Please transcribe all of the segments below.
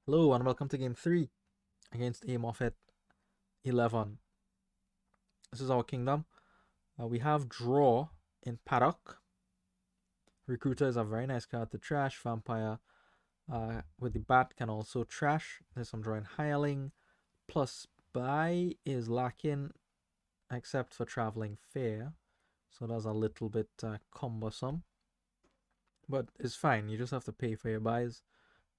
Hello and welcome to game 3 against amoffett11. This is our kingdom. We have draw in paddock. Recruiter is a very nice card to trash. Vampire with the bat can also trash. There's some drawing hireling. Plus buy is lacking except for traveling fair. So that's a little bit cumbersome. But it's fine. You just have to pay for your buys.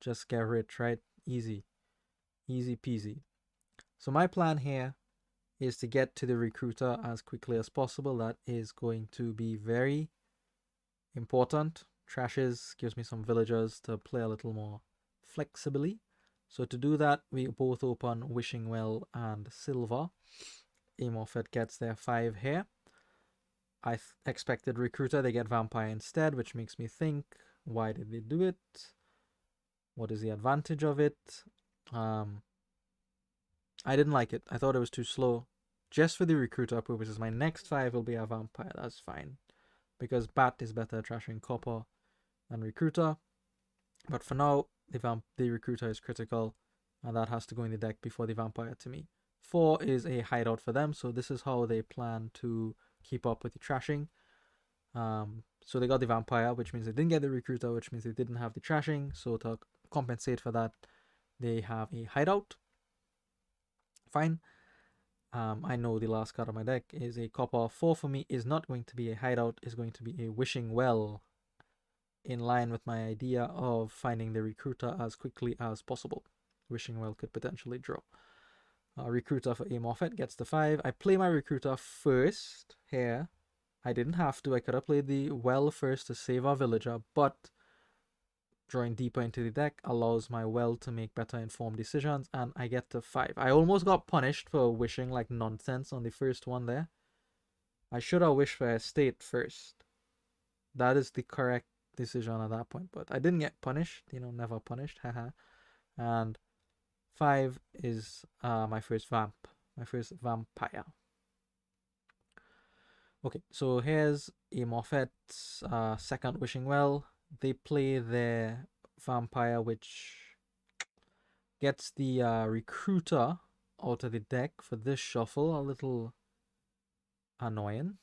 Just get rich, right? Easy. Easy peasy. So my plan here is to get to the recruiter as quickly as possible. That is going to be very important. Trashes gives me some villagers to play a little more flexibly. So to do that, we both open Wishing Well and Silver. Amoffett gets their 5 here. I expected Recruiter, they get Vampire instead, which makes me think, why did they do it? What is the advantage of it? I didn't like it. I thought it was too slow. Just for the Recruiter purposes, my next 5 will be a Vampire. That's fine. Because Bat is better at trashing Copper than Recruiter. But for now, the Recruiter is critical, and that has to go in the deck before the Vampire to me. 4 is a hideout for them, so this is how they plan to keep up with the trashing. So they got the Vampire, which means they didn't get the Recruiter, which means they didn't have the trashing. So to compensate for that, they have a hideout. Fine. I know the last card on my deck is a Copper. 4 for me is not going to be a hideout, is going to be a Wishing Well, in line with my idea of finding the Recruiter as quickly as possible. Wishing Well could potentially draw. Recruiter for Amoffett gets the 5. I play my Recruiter first here. I didn't have to. I could have played the Well first to save our villager, but drawing deeper into the deck allows my Well to make better informed decisions, and I get to 5. I almost got punished for wishing like nonsense on the first one there. I should have wished for a state first. That is the correct decision at that point, but I didn't get punished, never punished, haha. And 5 is my first vampire. Okay, so here's Amoffett's second Wishing Well. They play their vampire, which gets the recruiter out of the deck for this shuffle. A little annoying,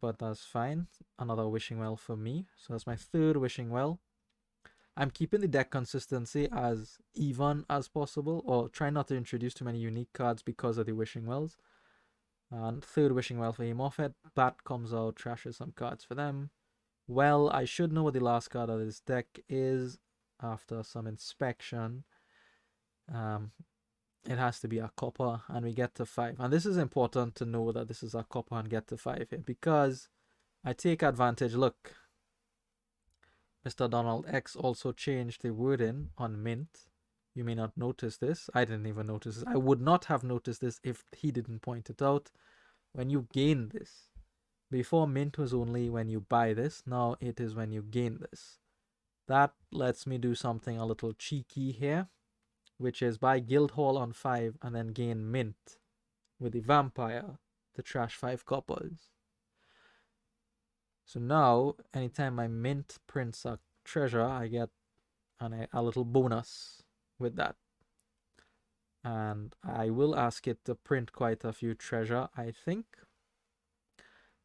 but that's fine. Another Wishing Well for me. So that's my third Wishing Well. I'm keeping the deck consistency as even as possible, or try not to introduce too many unique cards because of the Wishing Wells. And third Wishing Well for Amoffett. Bat comes out, trashes some cards for them. Well, I should know what the last card of this deck is after some inspection. It has to be a Copper, and we get to 5. And this is important to know that this is a Copper and get to 5 here, because I take advantage. Look, Mr. Donald X also changed the wording on Mint. You may not notice this. I didn't even notice this. I would not have noticed this if he didn't point it out. When you gain this, before Mint was only when you buy this, now it is when you gain this. That lets me do something a little cheeky here, which is buy Guildhall on 5 and then gain Mint with the Vampire to trash 5 coppers. So now, anytime my Mint prints a treasure, I get a little bonus with that. And I will ask it to print quite a few treasure, I think.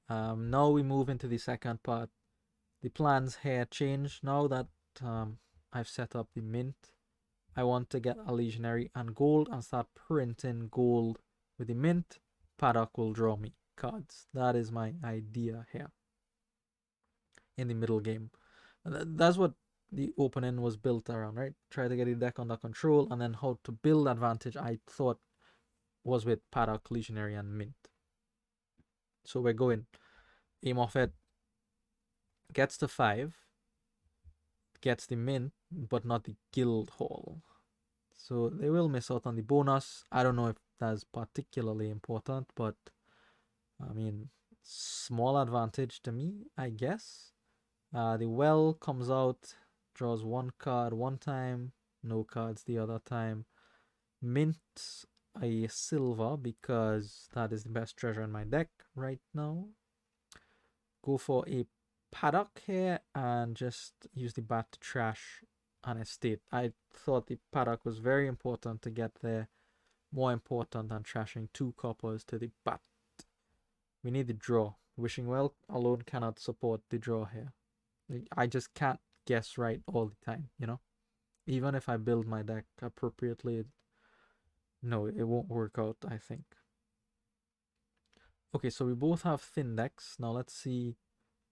Now we move into the second part. The plans here change now that I've set up the Mint. I want to get a Legionary and gold and start printing gold with the Mint. Paddock will draw me cards. That is my idea here in the middle game. That's what the opening was built around, right? Try to get the deck under control, and then how to build advantage I thought was with Paddock, Legionary, and Mint. So we're going. Amoffett gets to 5, gets the Mint, but not the Guildhall. So they will miss out on the bonus. I don't know if that's particularly important, but I mean, small advantage to me, I guess. The Well comes out, draws 1 card one time, no cards the other time. Mint a silver because that is the best treasure in my deck right now. Go for a Paddock here and just use the bat to trash an estate. I thought the paddock was very important to get there, more important than trashing 2 coppers to the bat. We need the draw. Wishing Well alone cannot support the draw here. I just can't guess right all the time, you know? Even if I build my deck appropriately, no, it won't work out, I think. Okay, so we both have thin decks. Now let's see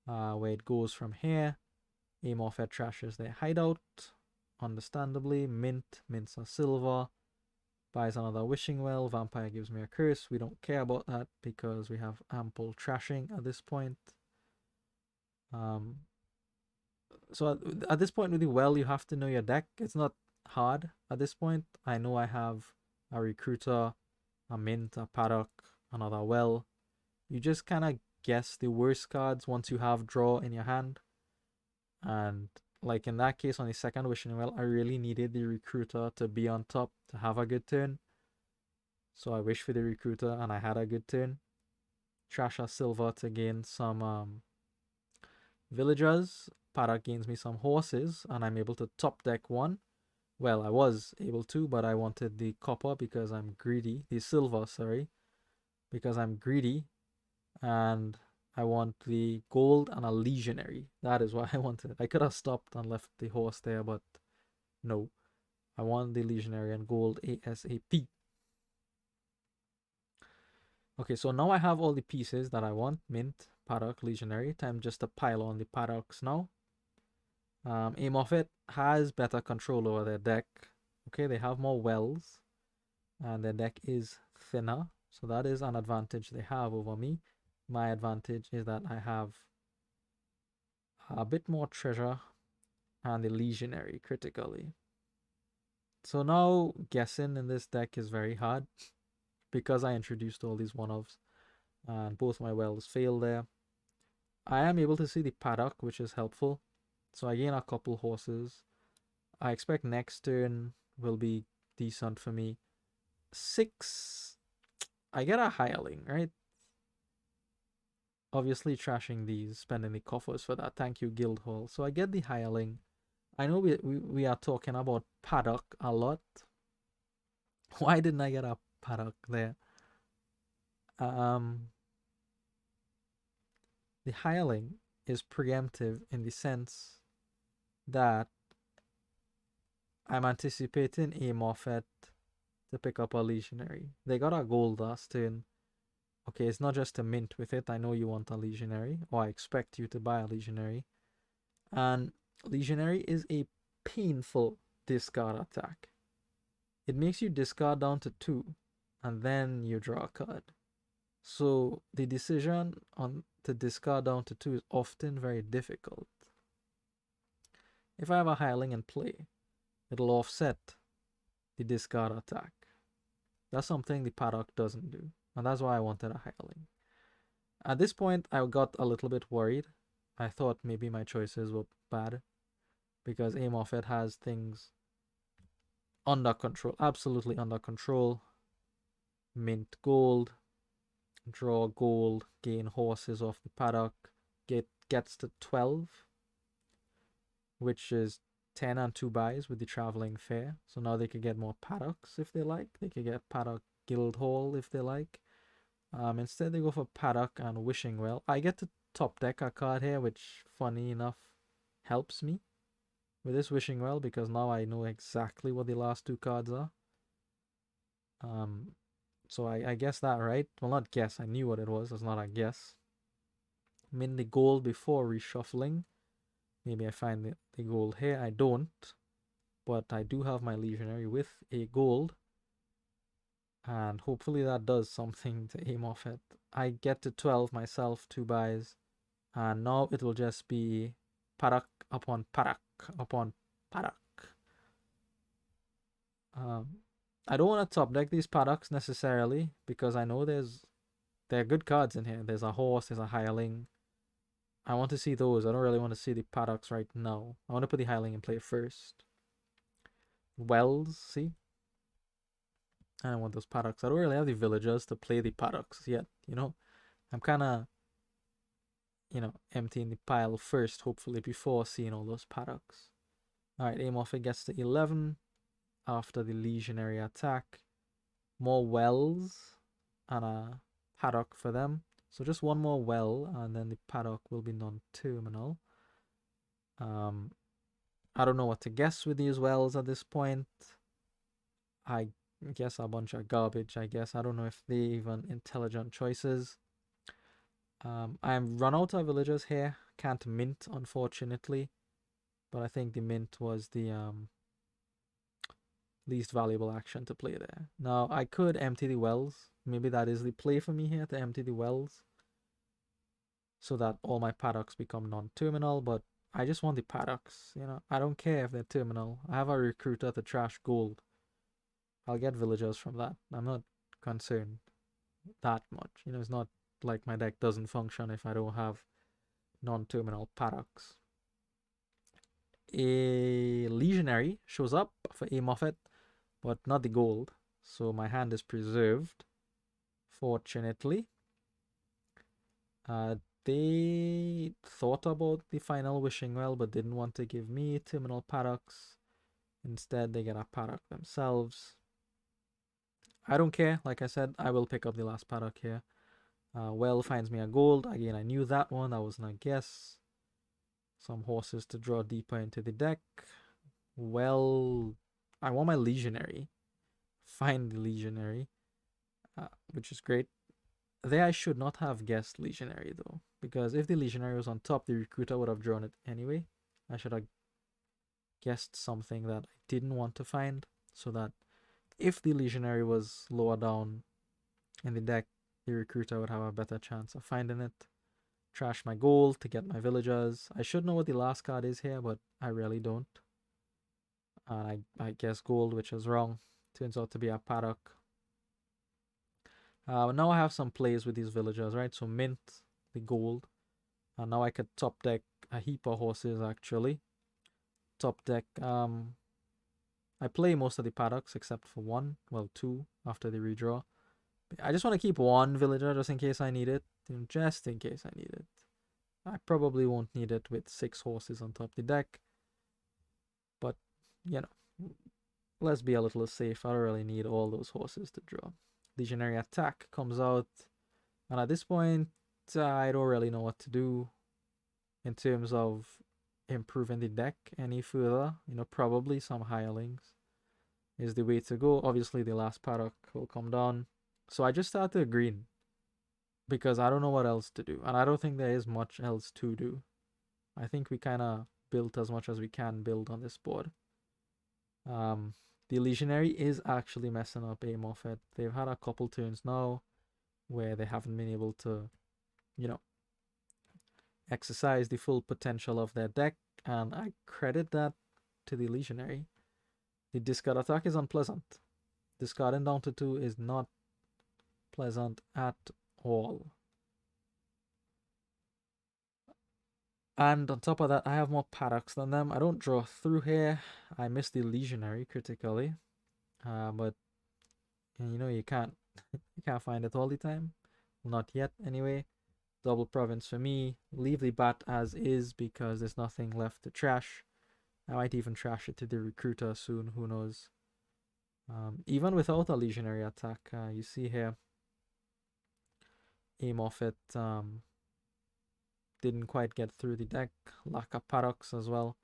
where it goes from here. Amoffett trashes their hideout, understandably. Mints a silver, buys another Wishing Well. Vampire gives me a curse. We don't care about that because we have ample trashing at this point. So at this point with the well, you have to know your deck. It's not hard at this point. I know I have a Recruiter, a Mint, a Paddock, another well. You just kind of guess the worst cards once you have draw in your hand. And like in that case, on the second Wishing Well, I really needed the Recruiter to be on top to have a good turn. So I wish for the Recruiter and I had a good turn. Trash a silver to gain some villagers. Paddock gains me some horses and I'm able to top deck one. Well, I was able to, but I wanted the copper because I'm greedy. The silver, sorry. Because I'm greedy. And I want the gold and a legionary. That is what I wanted. I could have stopped and left the horse there, but no. I want the legionary and gold ASAP. Okay, so now I have all the pieces that I want. Mint, Paddock, legionary. Time just to pile on the Paddocks now. Amoffett has better control over their deck. Okay, they have more wells. And their deck is thinner. So that is an advantage they have over me. My advantage is that I have a bit more treasure and the legionary critically. So now guessing in this deck is very hard because I introduced all these one-offs and both my wells fail there. I am able to see the Paddock, which is helpful. So I gain a couple horses. I expect next turn will be decent for me. 6, I get a hireling, right? Obviously trashing these, spending the coffers for that. Thank you, Guildhall. So I get the hireling. I know we are talking about Paddock a lot. Why didn't I get a Paddock there? The hireling is preemptive in the sense that I'm anticipating Amoffett to pick up a legionary. They got a gold last turn. Okay, it's not just a mint with it. I know you want a legionary, or I expect you to buy a legionary. And legionary is a painful discard attack. It makes you discard down to 2, and then you draw a card. So the decision on to discard down to 2 is often very difficult. If I have a hireling in play, it'll offset the discard attack. That's something the Paddock doesn't do, and that's why I wanted a hireling. At this point, I got a little bit worried. I thought maybe my choices were bad because Amoffett has things under control, absolutely under control. Mint gold, draw gold, gain horses off the Paddock, gets to 12, which is 10 and 2 buys with the traveling fair. So now they could get more Paddocks if they like. They could get Paddock Guildhall if they like. Instead they go for Paddock and Wishing Well. I get to top deck a card here, which funny enough helps me with this Wishing Well because now I know exactly what the last 2 cards are. So I guess that right. Well, not guess. I knew what it was. It's not a guess. Min the gold before reshuffling. Maybe I find the gold here. I don't. But I do have my legionary with a gold. And hopefully that does something to Amoffett. I get to 12 myself, 2 buys. And now it will just be Paddock upon Paddock upon Paddock. I don't want to top deck these Paddocks necessarily because I know there are good cards in here. There's a horse, there's a hireling. I want to see those. I don't really want to see the Paddocks right now. I want to put the hireling in play first. Wells, see? I don't want those Paddocks. I don't really have the villagers to play the Paddocks yet, you know? I'm kind of, emptying the pile first, hopefully, before seeing all those Paddocks. Alright, amoffett gets to 11 after the legionary attack. More wells and a paddock for them. So just one more well, and then the paddock will be non-terminal. I don't know what to guess with these wells at this point. I guess a bunch of garbage, I guess. I don't know if they even intelligent choices. I'm run out of villagers here. Can't mint, unfortunately. But I think the mint was the least valuable action to play there. Now, I could empty the wells. Maybe that is the play for me here, to empty the wells, so that all my paddocks become non-terminal, but I just want the paddocks, you know. I don't care if they're terminal. I have a recruiter to trash gold. I'll get villagers from that. I'm not concerned that much. You know, it's not like my deck doesn't function if I don't have non-terminal paddocks. A legionary shows up for amoffett, but not the gold. So my hand is preserved, fortunately. They thought about the final wishing well, but didn't want to give me terminal paddocks. Instead, they get a paddock themselves. I don't care. Like I said, I will pick up the last paddock here. Well finds me a gold. Again, I knew that one. That wasn't a guess. Some horses to draw deeper into the deck. Well, I want my legionary. Find the legionary, which is great. There I should not have guessed legionary though, because if the legionary was on top, the recruiter would have drawn it anyway. I should have guessed something that I didn't want to find, so that if the legionary was lower down in the deck, the recruiter would have a better chance of finding it. Trash my gold to get my villagers. I should know what the last card is here, but I really don't. And I guess gold, which is wrong. Turns out to be a paddock. Now I have some plays with these villagers, right? So mint the gold. And now I could top deck a heap of horses, actually. Top deck, I play most of the paddocks except for one, well, two after the redraw. I just want to keep one villager just in case I need it. Just in case I need it. I probably won't need it with 6 horses on top of the deck. But, you know, let's be a little safe. I don't really need all those horses to draw. Legionary attack comes out. And at this point, I don't really know what to do in terms of improving the deck any further. You know, probably some hirelings is the way to go. Obviously, the last paddock will come down. So I just started a green because I don't know what else to do. And I don't think there is much else to do. I think we kind of built as much as we can build on this board. The legionary is actually messing up amoffett. They've had a couple turns now where they haven't been able to, you know, exercise the full potential of their deck, and I credit that to the legionary. The discard attack is unpleasant. Discarding down to 2 is not pleasant at all. And on top of that, I have more paddocks than them. I don't draw through here. I miss the legionary critically, but you know, you can't find it all the time. Not yet, anyway. Double province for me. Leave the bat as is because there's nothing left to trash. I might even trash it to the recruiter soon. Who knows? Even without a legionary attack, you see here, amoffett didn't quite get through the deck. Lack of paddocks as well.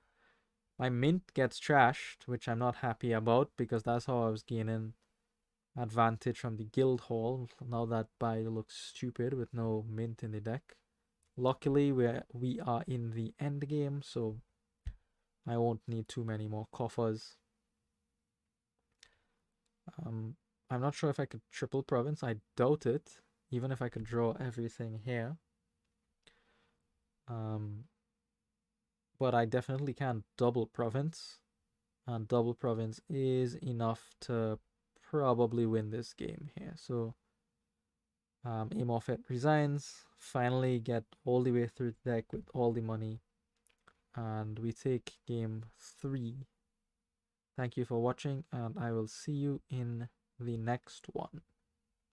My mint gets trashed, which I'm not happy about because that's how I was gaining advantage from the guild hall. Now that buy looks stupid with no mint in the deck. Luckily, we are in the end game, so I won't need too many more coffers. I'm not sure if I could triple province. I doubt it, even if I could draw everything here. But I definitely can double province, and double province is enough to probably win this game here. So amoffett resigns. Finally get all the way through the deck with all the money, and we take game 3. Thank you for watching, and I will see you in the next one.